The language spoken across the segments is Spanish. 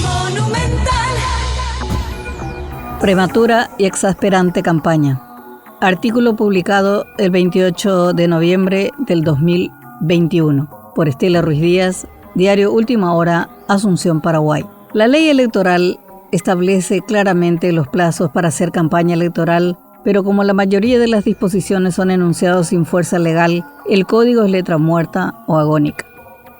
Monumental. Prematura y exasperante campaña. Artículo publicado el 28 de noviembre del 2021 por Estela Ruiz Díaz, diario Última Hora, Asunción, Paraguay. La ley electoral establece claramente los plazos para hacer campaña electoral, pero como la mayoría de las disposiciones son enunciados sin fuerza legal, el código es letra muerta o agónica,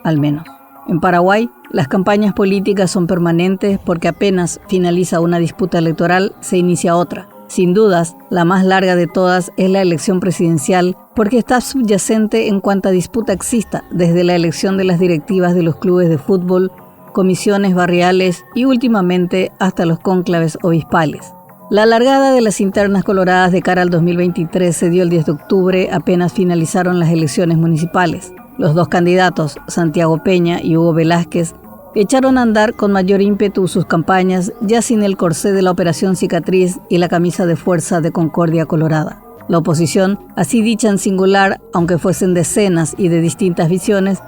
al menos. En Paraguay, las campañas políticas son permanentes porque apenas finaliza una disputa electoral, se inicia otra. Sin dudas, la más larga de todas es la elección presidencial porque está subyacente en cuanta disputa exista, desde la elección de las directivas de los clubes de fútbol, comisiones barriales y últimamente hasta los cónclaves obispales. La largada de las internas coloradas de cara al 2023 se dio el 10 de octubre, apenas finalizaron las elecciones municipales. Los dos candidatos, Santiago Peña y Hugo Velázquez, echaron a andar con mayor ímpetu sus campañas ya sin el corsé de la Operación Cicatriz y la camisa de fuerza de Concordia Colorada. La oposición, así dicha en singular, aunque fuesen decenas y de distintas visiones,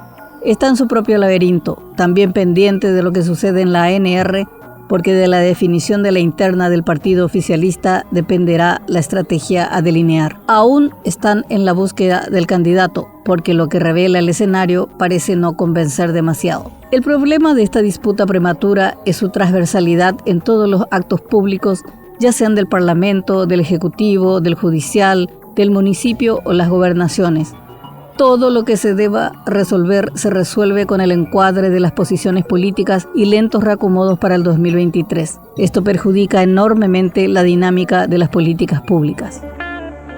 está en su propio laberinto, también pendiente de lo que sucede en la ANR, porque de la definición de la interna del partido oficialista dependerá la estrategia a delinear. Aún están en la búsqueda del candidato, porque lo que revela el escenario parece no convencer demasiado. El problema de esta disputa prematura es su transversalidad en todos los actos públicos, ya sean del Parlamento, del Ejecutivo, del Judicial, del municipio o las gobernaciones. Todo lo que se deba resolver se resuelve con el encuadre de las posiciones políticas y lentos reacomodos para el 2023. Esto perjudica enormemente la dinámica de las políticas públicas.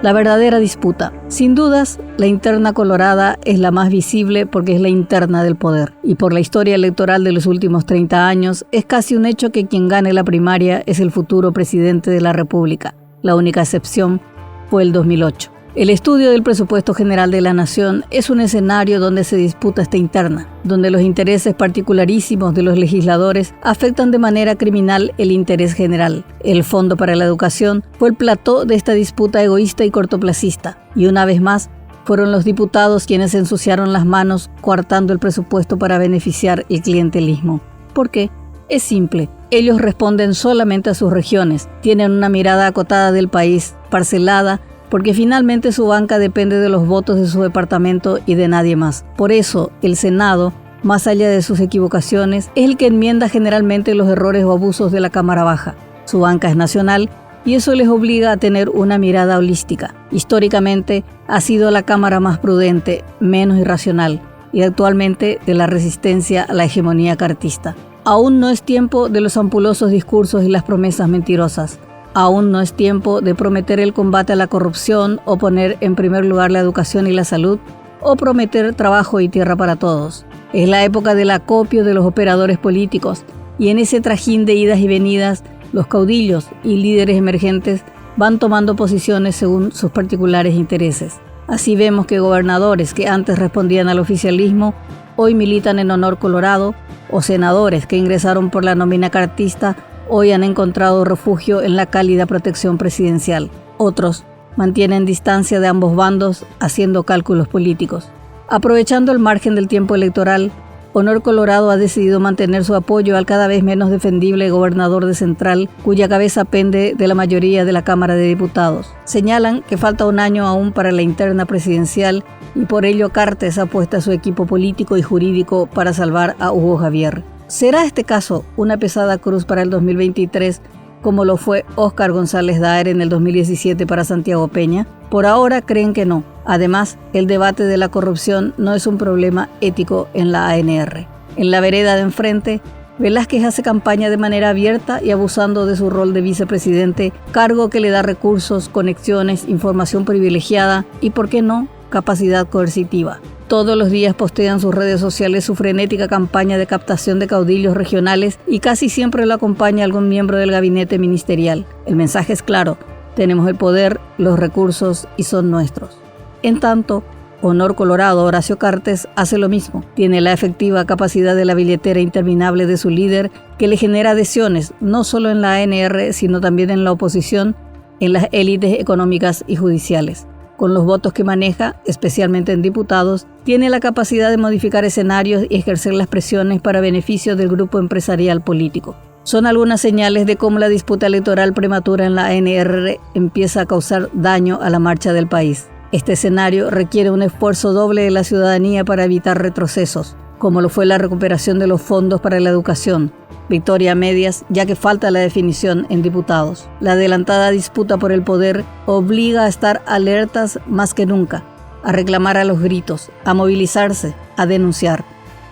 La verdadera disputa. Sin dudas, la interna colorada es la más visible porque es la interna del poder. Y por la historia electoral de los últimos 30 años, es casi un hecho que quien gane la primaria es el futuro presidente de la República. La única excepción fue el 2008. El estudio del presupuesto general de la Nación es un escenario donde se disputa esta interna, donde los intereses particularísimos de los legisladores afectan de manera criminal el interés general. El Fondo para la Educación fue el plató de esta disputa egoísta y cortoplacista, y una vez más fueron los diputados quienes ensuciaron las manos coartando el presupuesto para beneficiar el clientelismo. ¿Por qué? Es simple. Ellos responden solamente a sus regiones, tienen una mirada acotada del país, parcelada, porque finalmente su banca depende de los votos de su departamento y de nadie más. Por eso, el Senado, más allá de sus equivocaciones, es el que enmienda generalmente los errores o abusos de la Cámara Baja. Su banca es nacional y eso les obliga a tener una mirada holística. Históricamente, ha sido la Cámara más prudente, menos irracional, y actualmente de la resistencia a la hegemonía cartista. Aún no es tiempo de los ampulosos discursos y las promesas mentirosas. Aún no es tiempo de prometer el combate a la corrupción o poner en primer lugar la educación y la salud o prometer trabajo y tierra para todos. Es la época del acopio de los operadores políticos y en ese trajín de idas y venidas los caudillos y líderes emergentes van tomando posiciones según sus particulares intereses. Así vemos que gobernadores que antes respondían al oficialismo hoy militan en Honor Colorado o senadores que ingresaron por la nómina cartista hoy han encontrado refugio en la cálida protección presidencial. Otros mantienen distancia de ambos bandos haciendo cálculos políticos. Aprovechando el margen del tiempo electoral, Honor Colorado ha decidido mantener su apoyo al cada vez menos defendible gobernador de Central, cuya cabeza pende de la mayoría de la Cámara de Diputados. Señalan que falta un año aún para la interna presidencial y por ello Cartes apuesta a su equipo político y jurídico para salvar a Hugo Javier. ¿Será este caso una pesada cruz para el 2023, como lo fue Óscar González Daer en el 2017 para Santiago Peña? Por ahora creen que no. Además, el debate de la corrupción no es un problema ético en la ANR. En la vereda de enfrente, Velázquez hace campaña de manera abierta y abusando de su rol de vicepresidente, cargo que le da recursos, conexiones, información privilegiada y, ¿por qué no?, capacidad coercitiva. Todos los días postean sus redes sociales su frenética campaña de captación de caudillos regionales y casi siempre lo acompaña algún miembro del gabinete ministerial. El mensaje es claro: tenemos el poder, los recursos y son nuestros. En tanto, Honor Colorado, Horacio Cartes, hace lo mismo. Tiene la efectiva capacidad de la billetera interminable de su líder que le genera adhesiones no solo en la ANR, sino también en la oposición, en las élites económicas y judiciales. Con los votos que maneja, especialmente en diputados, tiene la capacidad de modificar escenarios y ejercer las presiones para beneficio del grupo empresarial político. Son algunas señales de cómo la disputa electoral prematura en la ANR empieza a causar daño a la marcha del país. Este escenario requiere un esfuerzo doble de la ciudadanía para evitar retrocesos, como lo fue la recuperación de los fondos para la educación, victoria a medias, ya que falta la definición en diputados. La adelantada disputa por el poder obliga a estar alertas más que nunca, a reclamar a los gritos, a movilizarse, a denunciar,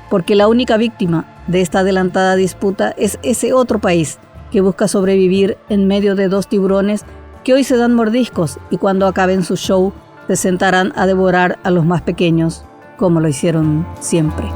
porque la única víctima de esta adelantada disputa es ese otro país que busca sobrevivir en medio de dos tiburones que hoy se dan mordiscos y cuando acaben su show se sentarán a devorar a los más pequeños, como lo hicieron siempre.